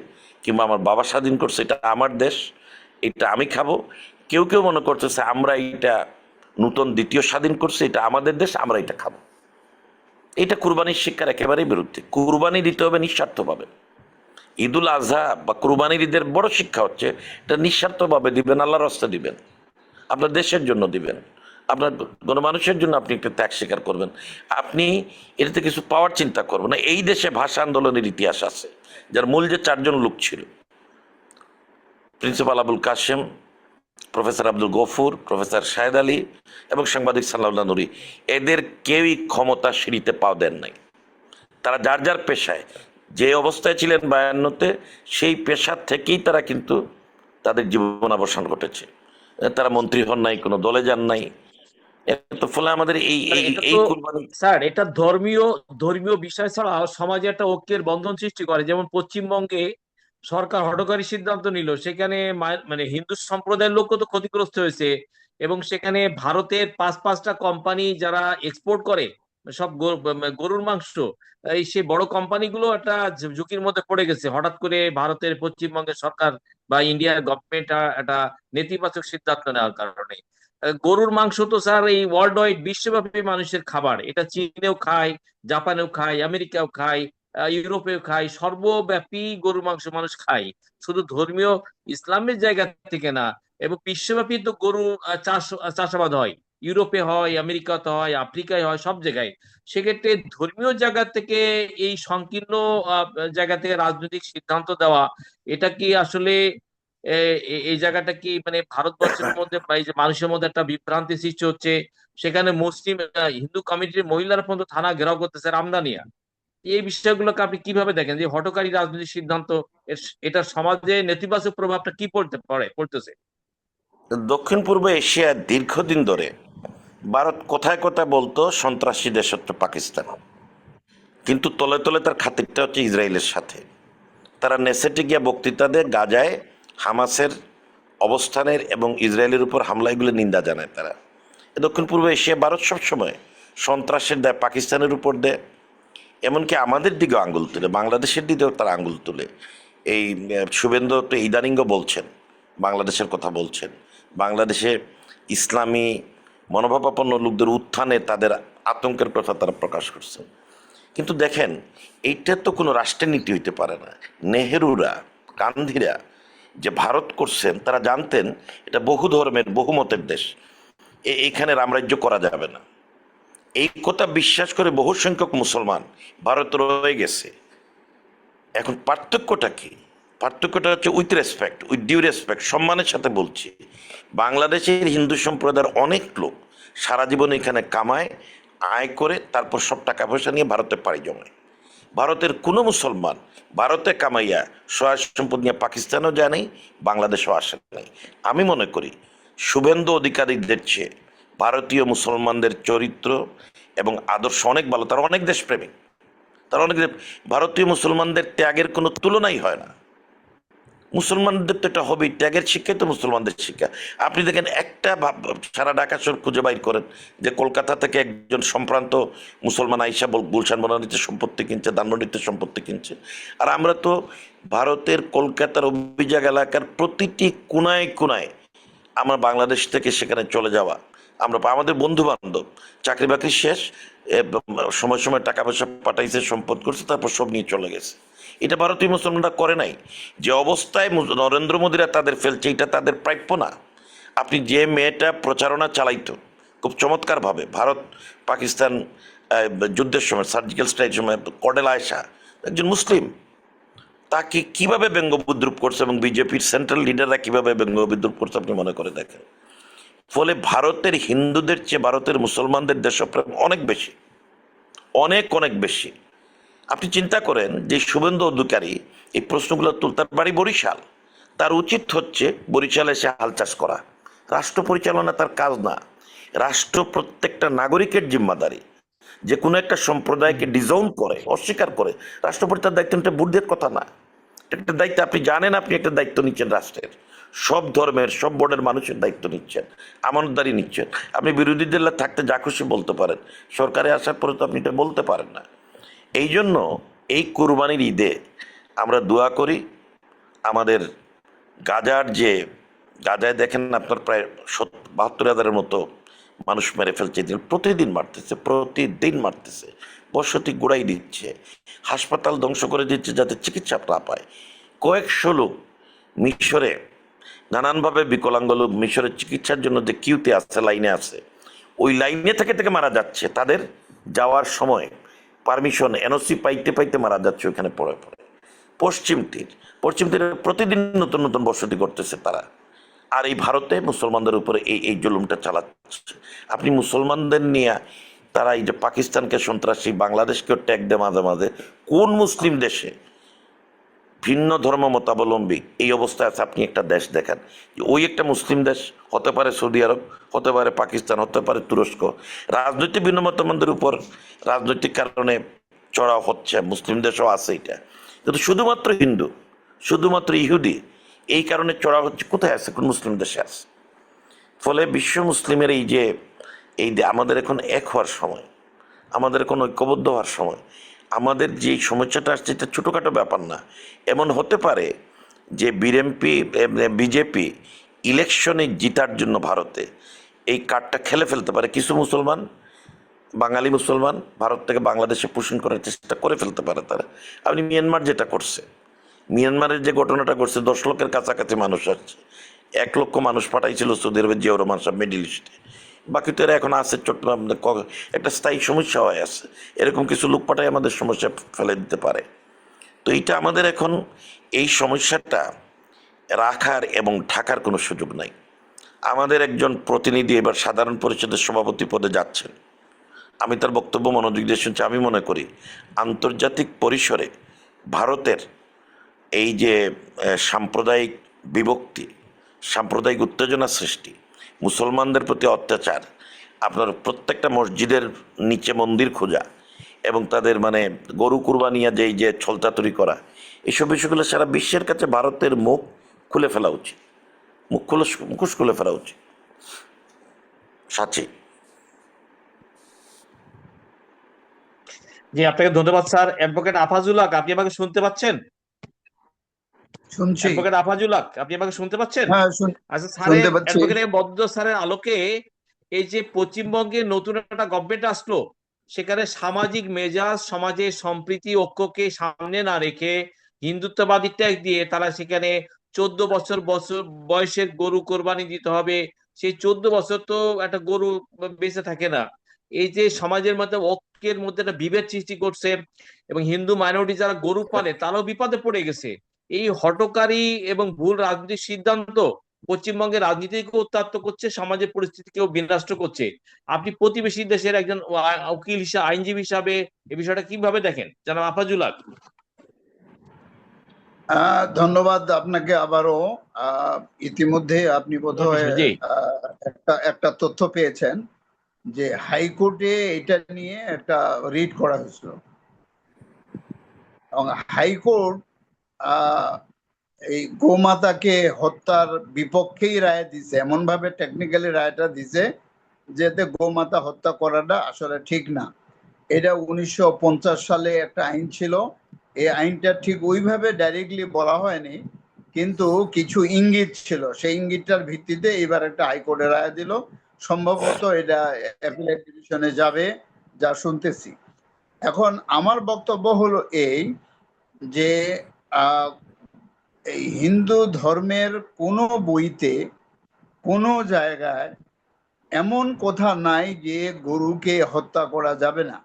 [SPEAKER 4] কিংবা আমার বাবা স্বাধীন করছে, এটা আমার দেশ, এটা আমি খাবো। কেউ কেউ মনে করতেছে আমরা এটা নতুন দ্বিতীয় স্বাধীন করছে, এটা আমাদের দেশ, আমরা এটা খাবো। এটা কুরবানির শিক্ষার একেবারেই বিরুদ্ধে। কুরবানি দিতে হবে নিঃস্বার্থভাবে। ঈদুল আজহা বা কুরবানির ঈদের বড় শিক্ষা হচ্ছে এটা নিঃস্বার্থভাবে দিবেন, আল্লাহর রাস্তায় দিবেন, আপনার দেশের জন্য দিবেন, আপনার গণমানুষের জন্য আপনি একটা ত্যাগ স্বীকার করবেন। আপনি এটাতে কিছু পাওয়ার চিন্তা করবেন না। এই দেশে ভাষা আন্দোলনের ইতিহাস আছে, যার মূল যে 4জন লোক ছিল, principal Abul Kashem, professor Abdul Gafur, professor Shahed Ali এবং সাংবাদিক সালাউল্লাহ নুরি, এদের কেউই ক্ষমতা সিঁড়িতে পাও দেন নাই। তারা যার যার পেশায় যে অবস্থায় ছিলেন 52-তে, সেই পেশার থেকেই তারা কিন্তু তাদের জীবনাবসান ঘটেছে। তারা মন্ত্রী হন নাই, কোনো দলে যান নাই, তো ফলে আমাদের এই
[SPEAKER 2] মানে
[SPEAKER 4] এই
[SPEAKER 2] এটা
[SPEAKER 4] এই
[SPEAKER 2] তো
[SPEAKER 4] কুরবানি।
[SPEAKER 2] স্যার, এটা ধর্মীয় ধর্মীয় বিষয় ছাড়া সমাজে একটা ঐক্যের বন্ধন সৃষ্টি করে। যেমন পশ্চিমবঙ্গে সরকার হঠকারী সিদ্ধান্ত নিল, সেখানে মানে হিন্দু সম্প্রদায়ের লোকও তো ক্ষতিগ্রস্ত হয়েছে। এবং সেখানে ভারতের পাঁচটা কোম্পানি যারা এক্সপোর্ট করে সব গরুর মাংস, এই সে বড় কোম্পানিগুলো একটা ঝুঁকির মধ্যে পড়ে গেছে হঠাৎ করে ভারতের পশ্চিমবঙ্গের সরকার বা ইন্ডিয়ার গভর্নমেন্ট একটা নেতিবাচক সিদ্ধান্ত নেওয়ার কারণে। গরুর মাংস তো স্যার এই ওয়ার্ল্ড ওয়াইড বিশ্বব্যাপী মানুষের খাবার। এটা চীনেও খায়, জাপানেও খায়, আমেরিকাও খায়, ইউরোপেও খায়, সর্বব্যাপী গরুর মাংস মানুষ খায়। শুধু ধর্মীয় ইসলামের জায়গা থেকে না, এবং বিশ্বব্যাপী তো গরু চাষাবাদ হয়। ইউরোপে হয়, আমেরিকাতে হয়, আফ্রিকায় হয়, সব জায়গায়। সেক্ষেত্রে ধর্মীয় জায়গা থেকে এই সংকীর্ণ জায়গা থেকে রাজনৈতিক সিদ্ধান্ত দেওয়া, এটা কি আসলে এই জায়গাটা কি মানে ভারতবর্ষের মধ্যে বা এই যে মানুষের মধ্যে একটা বিভ্রান্তি সৃষ্টি হচ্ছে? সেখানে মুসলিম হিন্দু কমিউনিটির মহিলারা পর্যন্ত থানা ঘেরাও করতেছে রামদানিয়া। এই বিষয়গুলোকে আপনি কিভাবে দেখেন যে হঠকারী রাজনৈতিক সিদ্ধান্ত, এটা সমাজে নেতিবাচক প্রভাবটা কি পড়তেছে?
[SPEAKER 4] দক্ষিণ পূর্ব এশিয়ার দীর্ঘদিন ধরে ভারত কোথায় কোথায় বলতো সন্ত্রাসী দেশ হচ্ছে পাকিস্তান, কিন্তু তলে তলে তার খাতিরটা হচ্ছে ইসরায়েলের সাথে। তারা নেসেটে গিয়া বক্তৃতা দেয় গাজায় হামাসের অবস্থানের এবং ইসরায়েলের উপর হামলা, এগুলো নিন্দা জানায় তারা। দক্ষিণ পূর্ব এশিয়া ভারত সবসময় সন্ত্রাসের দেয় পাকিস্তানের উপর দেয়, এমনকি আমাদের দিকেও আঙ্গুল তুলে, বাংলাদেশের দিকেও তারা আঙ্গুল তুলে। এই শুভেন্দু তো ইদানিঙ্গ বলছেন, বাংলাদেশের কথা বলছেন, বাংলাদেশে ইসলামী মনোভাবাপন্ন লোকদের উত্থানে তাদের আতঙ্কের কথা তারা প্রকাশ করছেন। কিন্তু দেখেন, এইটা তো কোনো রাষ্ট্রের নীতি হইতে পারে না। নেহেরুরা, গান্ধীরা যে ভারত করছেন, তারা জানতেন এটা বহু ধর্মের বহুমতের দেশ, এইখানে রামরাজ্য করা যাবে না। এই কথা বিশ্বাস করে বহু সংখ্যক মুসলমান ভারত রয়ে গেছে। এখন পার্থক্যটা কি? পার্থক্যটা হচ্ছে with respect, with due respect, সম্মানের সাথে বলছি, বাংলাদেশের হিন্দু সম্প্রদায়ের অনেক লোক সারা জীবন এখানে কামায়, আয় করে, তারপর সব টাকা পয়সা নিয়ে ভারতে পাড়ি জমায়। ভারতের কোনো মুসলমান ভারতে কামাইয়া সহায় সম্পদ নিয়ে পাকিস্তানেও যায় নাই, বাংলাদেশেও আসে নাই। আমি মনে করি শুভেন্দু অধিকারীদের চেয়ে ভারতীয় মুসলমানদের চরিত্র এবং আদর্শ অনেক ভালো। তারা অনেক দেশপ্রেমিক, তারা অনেক ভারতীয় মুসলমানদের ত্যাগের কোনো তুলনাই হয় না। মুসলমানদের তো এটা হবেই, ত্যাগের শিক্ষাই তো মুসলমানদের শিক্ষা। আপনি দেখেন একটা সারা ঢাকা শহর খুঁজে বাইর করেন যে কলকাতা থেকে একজন সম্ভ্রান্ত মুসলমান আইসা গুলশান বনানীতে সম্পত্তি কিনছে, ধানমন্ডিতে সম্পত্তি কিনছে। আর আমরা তো ভারতের কলকাতার অভিজাত এলাকার প্রতিটি কোনায় কোনায় আমরা বাংলাদেশ থেকে সেখানে চলে যাওয়া, আমরা আমাদের বন্ধু বান্ধব চাকরি বাকরি শেষ, সময় সময় টাকা পয়সা পাঠাইছে, সম্পদ করছে, তারপর সব নিয়ে চলে গেছে। এটা ভারতীয় মুসলমানরা করে নাই। যে অবস্থায় নরেন্দ্র মোদীরা তাদের ফেলছে, এটা তাদের প্রাপ্য না। আপনি যে মেয়েটা প্রচারণা চালাইতো খুব চমৎকারভাবে ভারত পাকিস্তান যুদ্ধের সময়, সার্জিক্যাল স্ট্রাইকের সময়, কর্নেল আয়েশা, একজন মুসলিম, তাকে কিভাবে ব্যঙ্গ বিদ্রুপ করছে এবং বিজেপির সেন্ট্রাল লিডাররা কিভাবে ব্যঙ্গ বিদ্রুপ করছে আপনি মনে করে দেখেন। ফলে ভারতের হিন্দুদের চেয়ে ভারতের মুসলমানদের দেশপ্রেম অনেক বেশি, অনেক অনেক বেশি। আপনি চিন্তা করেন যে শুভেন্দু অধিকারী এই প্রশ্নগুলো তার বাড়ি বরিশাল, তার উচিত হচ্ছে বরিশালে এসে হাল চাষ করা। রাষ্ট্র পরিচালনা তার কাজ না, রাষ্ট্র প্রত্যেকটা নাগরিকের জিম্মাদারি। যে কোনো একটা সম্প্রদায়কে ডিজাউন করে, অস্বীকার করে, রাষ্ট্রপতি তার দায়িত্ব নিতে ভোট দেওয়ার কথা না। একটা দায়িত্ব আপনি জানেন, আপনি একটা দায়িত্ব নিচ্ছেন রাষ্ট্রের, সব ধর্মের সব বোর্ডের মানুষের দায়িত্ব নিচ্ছেন, আমানতদারি নিচ্ছেন। আপনি বিরোধীদের থাকতে যা খুশি বলতে পারেন, সরকারে আসার পরে তো আপনি এটা বলতে পারেন না। এই জন্য এই কুরবানির ঈদে আমরা দোয়া করি আমাদের গাজায় দেখেন আপনার প্রায় 72,000-এর মতো মানুষ মেরে ফেলছে, প্রতিদিন মারতেছে, বসতি গুড়াই দিচ্ছে, হাসপাতাল ধ্বংস করে দিচ্ছে যাতে চিকিৎসা না পায়। কয়েকশো লোক মিশরে নানানভাবে বিকলাঙ্গ লোক মিশরের চিকিৎসার জন্য যে কিউতে আছে, লাইনে আছে, ওই লাইনে থেকে মারা যাচ্ছে। তাদের যাওয়ার সময় পারমিশন এনওসি পাইতে পাইতে মারা যাচ্ছে ওইখানে পড়ে। পশ্চিম তীরে প্রতিদিন নতুন নতুন বসতি করতেছে তারা। আর এই ভারতে মুসলমানদের উপরে এই জুলুমটা চালাচ্ছে। আপনি মুসলমানদের নিয়ে তারা এই যে পাকিস্তানকে সন্ত্রাসী, বাংলাদেশকেও ট্যাগ দেয় মাঝে মাঝে, কোন মুসলিম দেশে ভিন্ন ধর্ম মতাবলম্বী এই অবস্থায় আছে? আপনি একটা দেশ দেখান, ওই একটা মুসলিম দেশ, হতে পারে সৌদি আরব, হতে পারে পাকিস্তান, হতে পারে তুরস্ক। রাজনৈতিক ভিন্নমতবাদের উপর রাজনৈতিক কারণে চড়াও হচ্ছে, মুসলিম দেশও আছে এটা, কিন্তু শুধুমাত্র হিন্দু, শুধুমাত্র ইহুদি এই কারণে চড়াও হচ্ছে কোথায় আছে? কোন মুসলিম দেশে আছে? ফলে বিশ্ব মুসলিমের এই যে আমাদের এখন এক হওয়ার সময়, আমাদের এখন ঐক্যবদ্ধ হওয়ার সময়, আমাদের যে সমস্যাটা আসছে এটা ছোটোখাটো ব্যাপার না। এমন হতে পারে যে বিজেপি ইলেকশনে জিতার জন্য ভারতে এই কার্ডটা খেলে ফেলতে পারে। কিছু মুসলমান, বাঙালি মুসলমান ভারত থেকে বাংলাদেশে পোষণ করার চেষ্টা করে ফেলতে পারে তারা। আপনি মিয়ানমার যেটা করছে, মিয়ানমারের যে ঘটনাটা ঘটছে, 10 লক্ষের কাছাকাছি মানুষ আসছে, 1 লক্ষ মানুষ পাঠাইছিল সৌদি আরবের জিয়াউর রহমান সাহেব মিডিল ইস্টে, বাকি তো এরা এখন আছে চট্টগ্রাম, একটা স্থায়ী সমস্যা হয়ে আছে। এরকম কিছু লোক পাঠাই আমাদের সমস্যা ফেলে দিতে পারে। তো এইটা আমাদের এখন এই সমস্যাটা রাখার এবং ঢাকার কোনো সুযোগ নাই। আমাদের একজন প্রতিনিধি এবার সাধারণ পরিষদের সভাপতি পদে যাচ্ছেন, আমি তার বক্তব্য মনোযোগ দিয়ে শুনছি। আমি মনে করি আন্তর্জাতিক পরিসরে ভারতের এই যে সাম্প্রদায়িক বিভক্তি, সাম্প্রদায়িক উত্তেজনা সৃষ্টি, মুসলমানদের প্রতি অত্যাচার, আপনার প্রত্যেকটা মসজিদের নিচে মন্দির খোঁজা এবং তাদের মানে গরু কুরবানিয়া যে ছলচাতুরি করা, এইসব বিষয়গুলো সারা বিশ্বের কাছে ভারতের মুখ খুলে ফেলা উচিত, মুখোশ খুলে ফেলা উচিত। সাচি।
[SPEAKER 2] জি, আপনাকে ধন্যবাদ স্যার। অ্যাডভোকেট আফাজুল হক, আপনি আমাকে শুনতে পাচ্ছেন?
[SPEAKER 3] শুনছি।
[SPEAKER 2] অ্যাডভোকেট আফাজুল হক, আপনি আমাকে শুনতে পাচ্ছেন?
[SPEAKER 3] হ্যাঁ,
[SPEAKER 2] আচ্ছা স্যারের,
[SPEAKER 3] শুনতে পাচ্ছি।
[SPEAKER 2] অ্যাডভোকেট বদ্দ স্যারের আলোকে এই যে পশ্চিমবঙ্গে নতুন একটা গভর্নমেন্ট আসলো, সেখানে সামাজিক মেজাজ, সমাজের সম্প্রীতি ঐক্যকে সামনে না রেখে হিন্দুত্ববাদী ট্যাগ দিয়ে তারা সেখানে 14 বছর বয়সের গরু কোরবানি দিতে হবে। সেই 14 বছর তো একটা গরু বেঁচে থাকে না। এই যে সমাজের মধ্যে ঐক্যের মধ্যে একটা বিভেদ সৃষ্টি করছে, এবং হিন্দু মাইনরিটি যারা গরু পালে তারাও বিপদে পড়ে গেছে। এই হঠকারী এবং ভুল রাজনৈতিক সিদ্ধান্ত পশ্চিমবঙ্গের রাজনীতিকে উত্তপ্ত করছে, সমাজের পরিস্থিতিকেও বিনষ্ট করছে। আপনি প্রতিবেশী দেশের একজন উকিল হিসাবে, আইনজীবী হিসাবে এই বিষয়টা কিভাবে দেখেন, জানাব আফাজুল হক?
[SPEAKER 3] ধন্যবাদ আপনাকে আবারও। ইতিমধ্যে আপনি বোধহয়
[SPEAKER 2] জি,
[SPEAKER 3] একটা তথ্য পেয়েছেন যে হাইকোর্টে এটা নিয়ে একটা রিট করা হয়েছিল এবং হাইকোর্ট এই গোমাতাকে হত্যার বিপক্ষেই রায় দিছে, এমন ভাবে টেকনিক্যালি রায়টা দিছে যেতে গোমাতা হত্যা করাটা আসলে ঠিক না। এটা 1950 সালে একটা আইন ছিল। এই আইনটা ঠিক ওইভাবে ডাইরেক্টলি বলা হয়নি, কিন্তু কিছু ইঙ্গিত ছিল, সেই ইঙ্গিতটার ভিত্তিতে এবার একটা হাইকোর্টের রায় দিল। সম্ভবত এটা অ্যাপিলেট ডিভিশনে যাবে, যা শুনতেছি। এখন আমার বক্তব্য হলো এই যে এই হিন্দু ধর্মের কোনো বইতে কোনো জায়গায় এমন কথা নাই যে গরুকে হত্যা করা যাবে না।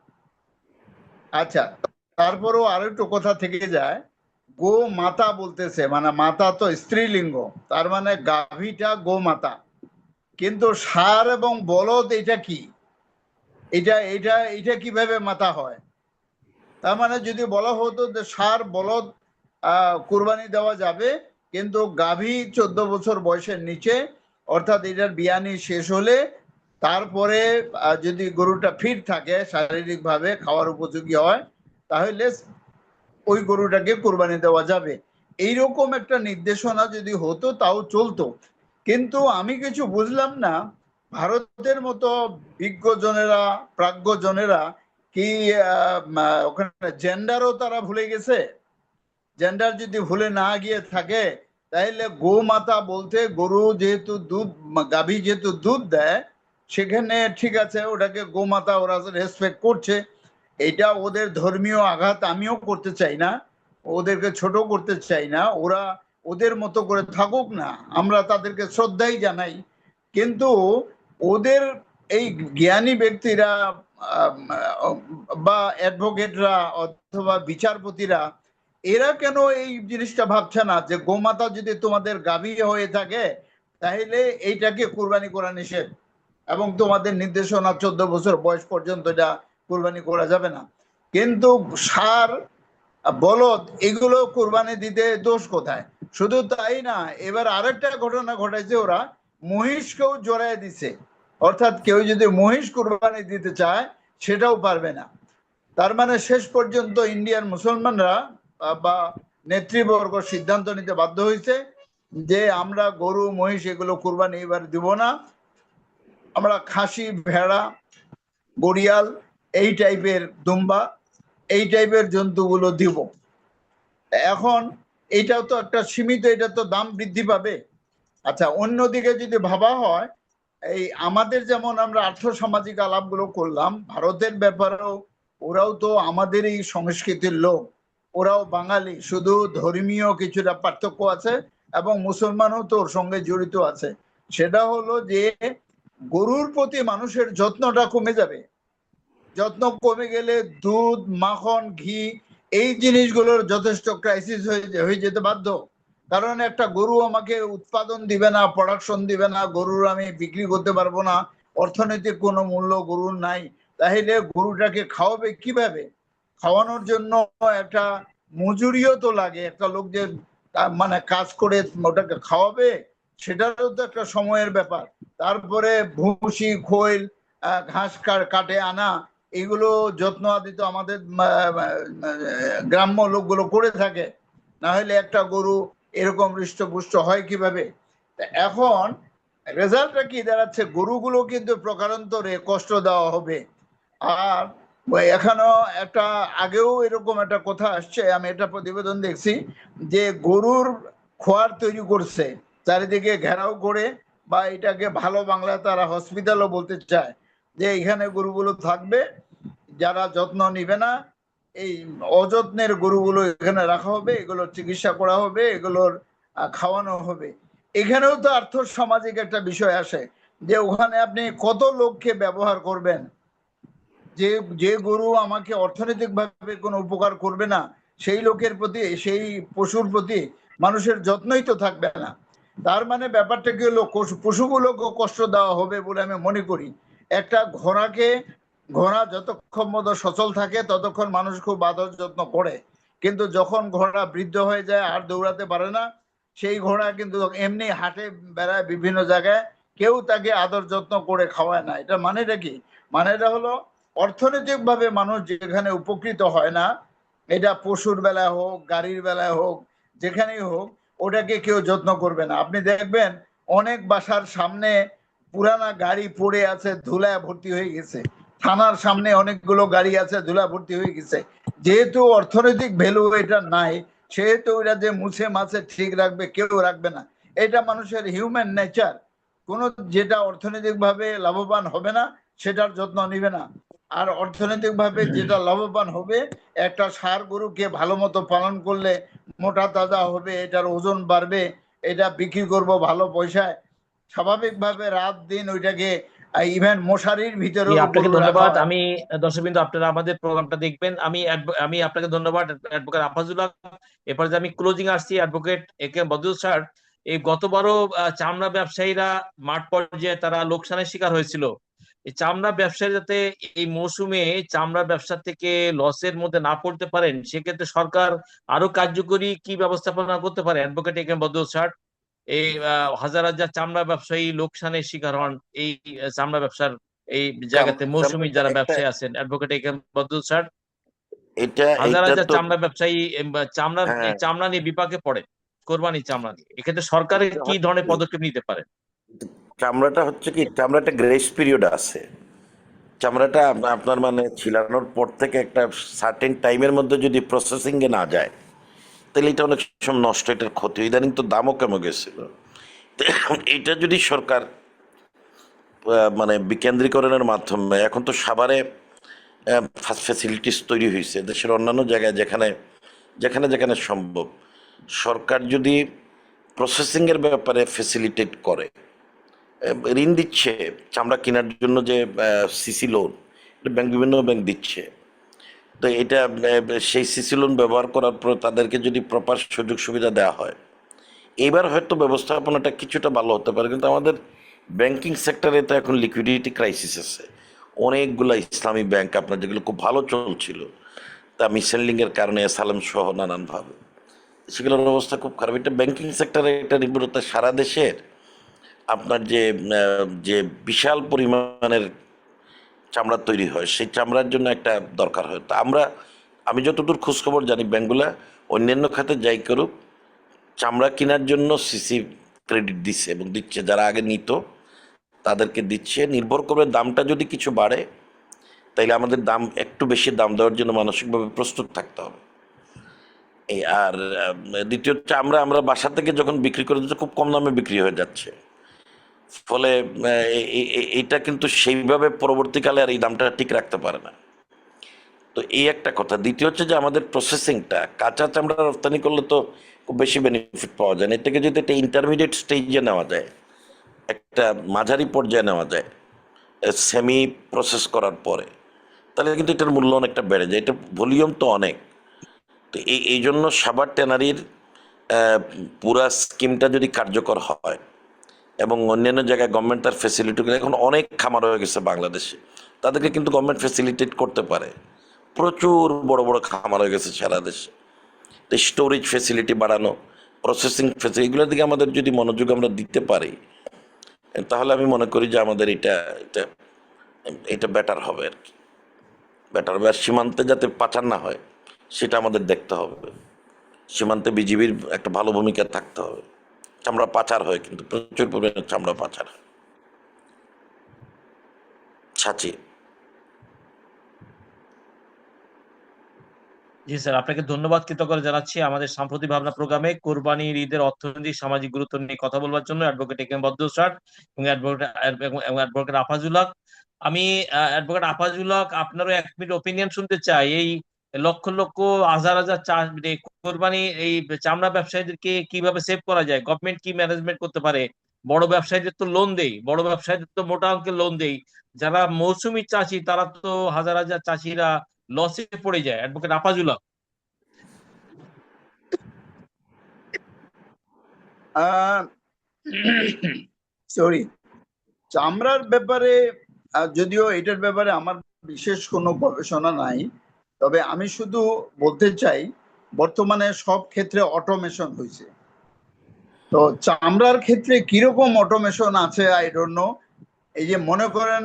[SPEAKER 3] আচ্ছা, তারপরেও আরো একটু কথা থেকে যায়, গো মাতা বলতেছে, মানে মাতা তো স্ত্রীলিঙ্গ, তার মানে গাভীটা গো মাতা। কিন্তু ষাঁড় এবং বলদ এটা কি? এটা এটা এটা কিভাবে মাতা হয়? তার মানে যদি বলা হতো যে ষাঁড় বলদ কুরবানি দেওয়া যাবে, কিন্তু গাভী 14 বছর বয়সের নিচে, অর্থাৎ এটার বিয়ানি শেষ হলে তারপরে যদি গরুটা ফিট থাকে, শারীরিকভাবে খাওয়ার উপযোগী হয়, তাহলে ওই গরুটাকে কুরবানি দেওয়া যাবে। এইরকম একটা নির্দেশনা যদি হতো তাও চলতো। কিন্তু আমি কিছু বুঝলাম না, ভারতের মতো বিজ্ঞজনেরা, প্রাজ্ঞজনেরা কি ওখানে জেন্ডারও তারা ভুলে গেছে? জেন্ডার যদি ভুলে না গিয়ে থাকে, তাহলে গোমাতা বলতে গরু যেহেতু দুধ, গাভী যেহেতু দুধ দেয়, সেখানে ঠিক আছে, ওটাকে গোমাতা ওরা রেসপেক্ট করছে। এটা ওদের ধর্মীয় আঘাত আমিও করতে চাই না, ওদেরকে ছোট করতে চাই না, ওরা ওদের মতো করে থাকুক না, আমরা তাদেরকে শ্রদ্ধাই জানাই। কিন্তু ওদের এই জ্ঞানী ব্যক্তিরা বা অ্যাডভোকেটরা অথবা বিচারপতিরা, এরা কেন এই জিনিসটা ভাবছে না যে গোমাতা যদি তোমাদের গাভী হয়ে থাকে তাহলে এইটাকে কুরবানি করা নিষেধ, এবং তোমাদের নির্দেশনা 14 বছর বয়স পর্যন্ত এটা কুরবানি করা যাবে না। কিন্তু ষাঁড় বলদ এগুলো কুরবানি দিতে দোষ কোথায়? শুধু তাই না, এবার আরেকটা ঘটনা ঘটাইছে, ওরা মহিষকেও জড়ায় দিছে। অর্থাৎ কেউ যদি মহিষ কুরবানি দিতে চায় সেটাও পারবে না। তার মানে শেষ পর্যন্ত ইন্ডিয়ার মুসলমানরা বা নেতৃবর্গ সিদ্ধান্ত নিতে বাধ্য হয়েছে যে আমরা গরু মহিষ এগুলো কুরবানি এবার দিব না, আমরা খাসি, ভেড়া, গড়িয়াল, এই টাইপের দুম্বা, এই টাইপের জন্তুগুলো দিব। এখন এইটাও তো একটা সীমিত, এটা তো দাম বৃদ্ধি পাবে। আচ্ছা, অন্যদিকে যদি ভাবা হয়, এই আমাদের যেমন আমরা আর্থসামাজিক আলাপগুলো করলাম, ভারতের ব্যাপারেও ওরাও তো আমাদের এই সংস্কৃতির লোক, ওরাও বাঙালি, শুধু ধর্মীয় কিছুটা পার্থক্য আছে এবং মুসলমানও তো ওর সঙ্গে জড়িত আছে। সেটা হলো যে গরুর প্রতি মানুষের যত্নটা কমে যাবে। যত্ন কমে গেলে দুধ, মাখন, ঘি এই জিনিসগুলোর যথেষ্ট ক্রাইসিস হয়ে যেতে বাধ্য। কারণ একটা গরু আমাকে উৎপাদন দিবে না, প্রোডাকশন দিবে না, গরুর আমি বিক্রি করতে পারবো না, অর্থনৈতিক কোনো মূল্য গরুর নাই। তাহলে গরুটাকে খাওয়াবে কিভাবে? খাওয়ানোর জন্য একটা মজুরিও তো লাগে, একটা লোক যে মানে কাজ করে ওটাকে খাওয়াবে, সেটারও তো একটা সময়ের ব্যাপার। তারপরে ভুসি, খৈল, ঘাস কাটে আনা, এগুলো যত্ন আদি তো আমাদের গ্রাম্য লোকগুলো করে থাকে, না হলে একটা গরু এরকম হৃষ্টপুষ্ট হয় কিভাবে? এখন রেজাল্টটা কি দাঁড়াচ্ছে? গরুগুলো কিন্তু প্রকারান্তরে কষ্ট দেওয়া হবে। আর এখানেও একটা আগেও এরকম একটা কথা আসছে, আমি এটা প্রতিবেদন দেখছি, যে গরুর খোয়ার তৈরি করছে, চারিদিকে ঘেরাও করে, বা এটাকে ভালো বাংলায় তারা হসপিটালও বলতে চায়, যে এখানে গরুগুলো থাকবে, যারা যত্ন নিবে না, এই অযত্নের গরুগুলো এখানে রাখা হবে, এগুলোর চিকিৎসা করা হবে, এগুলোর খাওয়ানো হবে। এখানেও তো আর্থ সামাজিক একটা বিষয় আসে, যে ওখানে আপনি কত লোককে ব্যবহার করবেন। যে যে গরু আমাকে অর্থনৈতিক ভাবে কোনো উপকার করবে না, সেই লোকের প্রতি, সেই পশুর প্রতি মানুষের যত্নই তো থাকবে না। তার মানে ব্যাপারটা কি হলো, পশুগুলোকে কষ্ট দেওয়া হবে বলে আমি মনে করি। একটা ঘোড়া যতক্ষণ মতো সচল থাকে ততক্ষণ মানুষ খুব আদর যত্ন করে, কিন্তু যখন ঘোড়া বৃদ্ধ হয়ে যায় আর দৌড়াতে পারে না, সেই ঘোড়া কিন্তু এমনি হাটে বেড়ায় বিভিন্ন জায়গায়, কেউ তাকে আদর যত্ন করে খাওয়ায় না। এটা মানেটা কি? মানেটা হলো অর্থনৈতিক ভাবে মানুষ যেখানে উপকৃত হয় না, এটা পশুর বেলায় হোক, গাড়ির বেলায় হোক, যেখানেই হোক, ওটাকে কেউ যত্ন করবে না। আপনি দেখবেন অনেক বাসার সামনে পুরানা গাড়ি পড়ে আছে, ধুলায় ভর্তি হয়ে গেছে, থানার সামনে অনেকগুলো গাড়ি আছে, ধুলা ভর্তি হয়ে গেছে। যেহেতু অর্থনৈতিক ভ্যালু এটা নাই, সেহেতু ওটা যে মুছে মাছে ঠিক রাখবে, কেউ রাখবে না। এটা মানুষের হিউম্যান নেচার। কোনো যেটা অর্থনৈতিক ভাবে লাভবান হবে না সেটার যত্ন নিবে না, আর অর্থনৈতিক ভাবে যেটা লাভবান হবে, একটা ষাঁড় গরুকে ভালো মতো পালন করলে মোটা তাজা হবে, এটার ওজন বাড়বে, এটা বিক্রি করব ভালো পয়সায়, স্বাভাবিকভাবে রাত দিন ওইটাকে ইভেন মশারির
[SPEAKER 2] জি,
[SPEAKER 3] ভিতরেও
[SPEAKER 2] আপনাকে
[SPEAKER 3] গরু রাখা
[SPEAKER 2] ধন্যবাদ।
[SPEAKER 3] হয়।
[SPEAKER 2] আমি দর্শকবৃন্দ, আপনারা আমাদের প্রোগ্রামটা দেখবেন। আমি আপনাকে ধন্যবাদ, অ্যাডভোকেট আফাজুল্লাহ। এরপর যে আমি ক্লোজিং আসছি, advocate A K Badrul sir. এই গতবারও চামড়া ব্যবসায়ীরা মাঠ পর্যায়ে তারা লোকসানের শিকার হয়েছিল। এই চামড়া ব্যবসায়ী যাতে এই মৌসুমে চামড়া ব্যবসা থেকে লসের মধ্যে না পড়তে পারেন, সেক্ষেত্রে সরকার আরো কার্যকরী কি ব্যবস্থাপনা করতে পারে? Advocate A K Badrul sir, এই হাজার হাজার চামড়া ব্যবসায়ী লোকসানের শিকার হন এই চামড়া ব্যবসার এই জায়গাতে, মৌসুমী যারা
[SPEAKER 4] একটা
[SPEAKER 2] ব্যবসায়ী আছেন, advocate A K Badrul sir,
[SPEAKER 4] এটা
[SPEAKER 2] হাজার
[SPEAKER 4] এইটা
[SPEAKER 2] হাজার
[SPEAKER 4] তো
[SPEAKER 2] চামড়া ব্যবসায়ী
[SPEAKER 4] হ্যাঁ,
[SPEAKER 2] চামড়া নিয়ে বিপাকে পড়ে, কোরবানি চামড়া নিয়ে। এক্ষেত্রে সরকারের
[SPEAKER 4] এটা
[SPEAKER 2] কি
[SPEAKER 4] হচ্ছে
[SPEAKER 2] ধরনের
[SPEAKER 4] কি,
[SPEAKER 2] পদক্ষেপ নিতে পারে?
[SPEAKER 4] চামড়াটা হচ্ছে কি, চামড়াটা গ্রেস পিরিয়ড আছে। চামড়াটা আপনার মানে ছিলানোর পর থেকে একটা সার্টেন টাইমের মধ্যে যদি প্রসেসিং এ না যায়, তাহলে এটা অনেক সময় নষ্ট, এটার ক্ষতি। ইদানিং তো দামও কমে গেছিল। তো এটা যদি সরকার মানে বিকেন্দ্রীকরণের মাধ্যমে, এখন তো সাভারে ফ্যাসিলিটিস তৈরি হয়েছে, দেশের অন্যান্য জায়গায় যেখানে যেখানে যেখানে সম্ভব, সরকার যদি প্রসেসিংয়ের ব্যাপারে ফেসিলিটেট করে, ঋণ দিচ্ছে চামড়া কেনার জন্য, যে সিসি লোন, ব্যাংক, বিভিন্ন ব্যাংক দিচ্ছে। তো এটা সেই সিসি লোন ব্যবহার করার পর তাদেরকে যদি প্রপার সুযোগ সুবিধা দেওয়া হয়, এবার হয়তো ব্যবস্থাপনাটা কিছুটা ভালো হতে পারে। কিন্তু আমাদের ব্যাংকিং সেক্টরে তো এখন লিকুইডিটি ক্রাইসিস আছে। অনেকগুলো ইসলামী ব্যাংক আপনার যেগুলো খুব ভালো চলছিল, তা মিসেন্ডিংয়ের কারণে, সালাম সহ নানানভাবে সেগুলোর অবস্থা খুব খারাপ। এটা ব্যাংকিং সেক্টরে একটা নির্ভরতা সারা দেশের। আপনার যে বিশাল পরিমাণের চামড়া তৈরি হয়, সেই চামড়ার জন্য একটা দরকার হয়। তা আমি যতদূর খোঁজখবর জানি, ব্যাঙ্কগুলা অন্যান্য খাতে যাই করুক, চামড়া কেনার জন্য সিসি ক্রেডিট দিচ্ছে এবং দিচ্ছে, যারা আগে নিত তাদেরকে দিচ্ছে। নির্ভর করে দামটা যদি কিছু বাড়ে, তাইলে আমাদের দাম একটু বেশি দাম দেওয়ার জন্য মানসিকভাবে প্রস্তুত থাকতে হবে। আর দ্বিতীয় হচ্ছে, আমরা বাসা থেকে যখন বিক্রি করে দিচ্ছি, খুব কম দামে বিক্রি হয়ে যাচ্ছে। ফলে এইটা কিন্তু সেইভাবে পরবর্তীকালে আর এই দামটা ঠিক রাখতে পারে না। তো এই একটা কথা। দ্বিতীয় হচ্ছে যে আমাদের প্রসেসিংটা, কাঁচা চামড়া রপ্তানি করলে তো খুব বেশি বেনিফিট পাওয়া যায় না। এর থেকে যদি একটা ইন্টারমিডিয়েট স্টেজে নেওয়া যায়, একটা মাঝারি পর্যায়ে নেওয়া যায় সেমি প্রসেস করার পরে, তাহলে কিন্তু এটার মূল্য অনেকটা বেড়ে যায়। এটা ভলিউম তো অনেক। তো এই জন্য সাভার ট্যানারির পুরা স্কিমটা যদি কার্যকর হয় এবং অন্যান্য জায়গায় গভর্নমেন্ট তার ফেসিলিটিগুলো, এখন অনেক খামার হয়ে গেছে বাংলাদেশে, তাদেরকে কিন্তু গভর্নমেন্ট ফেসিলিটেট করতে পারে। প্রচুর বড় বড় খামার হয়ে গেছে সারা দেশে। তো স্টোরেজ ফেসিলিটি বাড়ানো, প্রসেসিং ফেসিলিটি, এগুলোর দিকে আমাদের যদি মনোযোগ আমরা দিতে পারি, তাহলে আমি মনে করি যে আমাদের এটা বেটার হবে আর কি। বেটার হবে। আর সীমান্তে যাতে পাচার না হয় সেটা আমাদের দেখতে হবে। সীমান্তে বিজিবির একটা ভালো ভূমিকা থাকতে হবে। চামড়া পাচার হয়, কিন্তু প্রচুর পরিমাণে চামড়া পাচার হয়। ছাঁচি।
[SPEAKER 2] জি স্যার, আপনাকে ধন্যবাদ কৃতজ্ঞতা জানাচ্ছি আমাদের সাম্প্রতিক ভাবনা প্রোগ্রামে কোরবানির ঈদের অর্থনৈতিক সামাজিক গুরুত্ব নিয়ে কথা বলবার জন্য advocate A K M Badrul sir এবং অ্যাডভোকেট আফাজুল হক। আমি অ্যাডভোকেট আফাজুল হক, আপনারও 1 মিনিট ওপিনিয়ন শুনতে চাই। এই লক্ষ লক্ষ হাজার হাজার কোরবানি এই চামড়া ব্যবসায়ীদেরকে কিভাবে সেভ করা যায়, গভর্নমেন্ট কি ম্যানেজমেন্ট করতে পারে? বড় ব্যবসায়ীদের তো লোন দেই, বড় ব্যবসায়ীদের তো মোটা অঙ্কের লোন দেই, যারা মৌসুমী চাষি তারা তো হাজার হাজার চাষিরা লসে পড়ে যায়। অ্যাডভোকেট আফাজুল হক।
[SPEAKER 3] সরি, চামড়ার ব্যাপারে যদিও এটার ব্যাপারে আমার বিশেষ কোনো গবেষণা নাই, তবে আমি শুধু বলতে চাই বর্তমানে সব ক্ষেত্রে অটোমেশন হয়েছে। তো চামড়ার ক্ষেত্রে কিরকম অটোমেশন আছে আই ডোন্ট নো। এই যে মনে করেন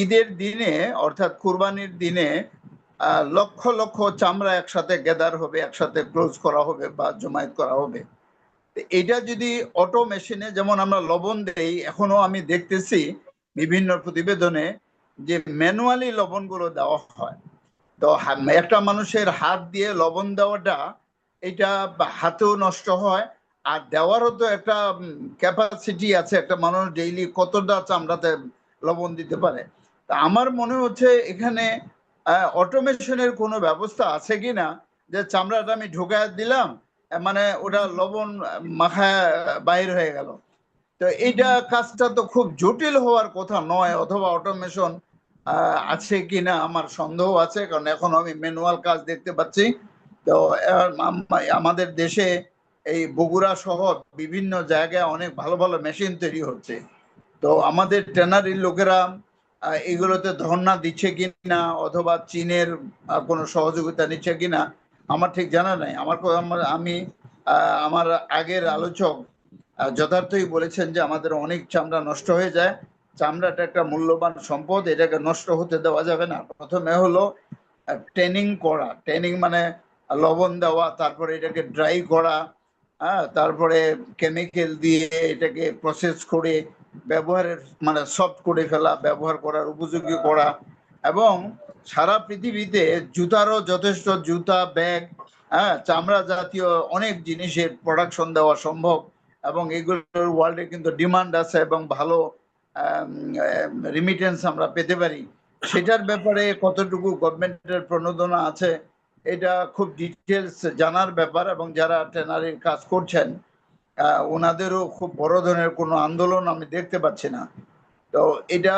[SPEAKER 3] ঈদের দিনে অর্থাৎ কুরবানির দিনে লক্ষ লক্ষ চামড়া একসাথে গ্যাদার হবে, একসাথে ক্লোজ করা হবে বা জমায়েত করা হবে। এটা যদি অটো মেশিনে, যেমন আমরা লবণ দেই, এখনো আমি দেখতেছি বিভিন্ন প্রতিবেদনে যে ম্যানুয়ালি লবণগুলো দেওয়া হয়। তো একটা মানুষের হাত দিয়ে লবণ দেওয়াটা, এটা হাতেও নষ্ট হয়, আর দেওয়ারও তো একটা ক্যাপাসিটি আছে। একটা মানুষ ডেইলি কতটা চামড়াতে লবণ দিতে পারে। তা আমার মনে হচ্ছে এখানে অটোমেশনের কোনো ব্যবস্থা আছে কিনা, যে চামড়াটা আমি ঢোকায় দিলাম, মানে ওটা লবণ মাখায় বাইর হয়ে গেল। তো এইটা কাজটা তো খুব জটিল হওয়ার কথা নয়, অথবা অটোমেশন আছে কিনা আমার সন্দেহ আছে, কারণ এখন আমি ম্যানুয়াল কাজ দেখতে পাচ্ছি। তো আমাদের দেশে এই বগুড়া সহ বিভিন্ন জায়গায় অনেক ভালো ভালো মেশিন তৈরি হচ্ছে। তো আমাদের ট্যানারির লোকেরা এগুলোতে ধর্ণা দিচ্ছে কিনা, অথবা চীনের কোনো সহযোগিতা নিচ্ছে কিনা আমার ঠিক জানা নাই। আমার আগের আলোচক যথার্থই বলেছেন যে আমাদের অনেক চামড়া নষ্ট হয়ে যায়। চামড়াটা একটা মূল্যবান সম্পদ, এটাকে নষ্ট হতে দেওয়া যাবে না। প্রথমে হলো ট্রেনিং করা, ট্রেনিং মানে লবণ দেওয়া, তারপরে এটাকে ড্রাই করা, তারপরে কেমিক্যাল দিয়ে এটাকে প্রসেস করে ব্যবহারের মানে সফট করে ফেলা, ব্যবহার করার উপযোগী করা। এবং সারা পৃথিবীতে জুতারও যথেষ্ট, জুতা, ব্যাগ, চামড়া জাতীয় অনেক জিনিসের প্রোডাকশন দেওয়া সম্ভব, এবং এগুলোর ওয়ার্ল্ডে কিন্তু ডিমান্ড আছে এবং ভালো রিমিটেন্স আমরা পেতে পারি। সেটার ব্যাপারে কতটুকু গভর্নমেন্টের প্রণোদনা আছে, এটা খুব ডিটেলস জানার ব্যাপার। এবং যারা ট্রেনারির কাজ করছেন ওনাদেরও খুব বড় ধরনের কোনো আন্দোলন আমি দেখতে পাচ্ছি না। তো এটা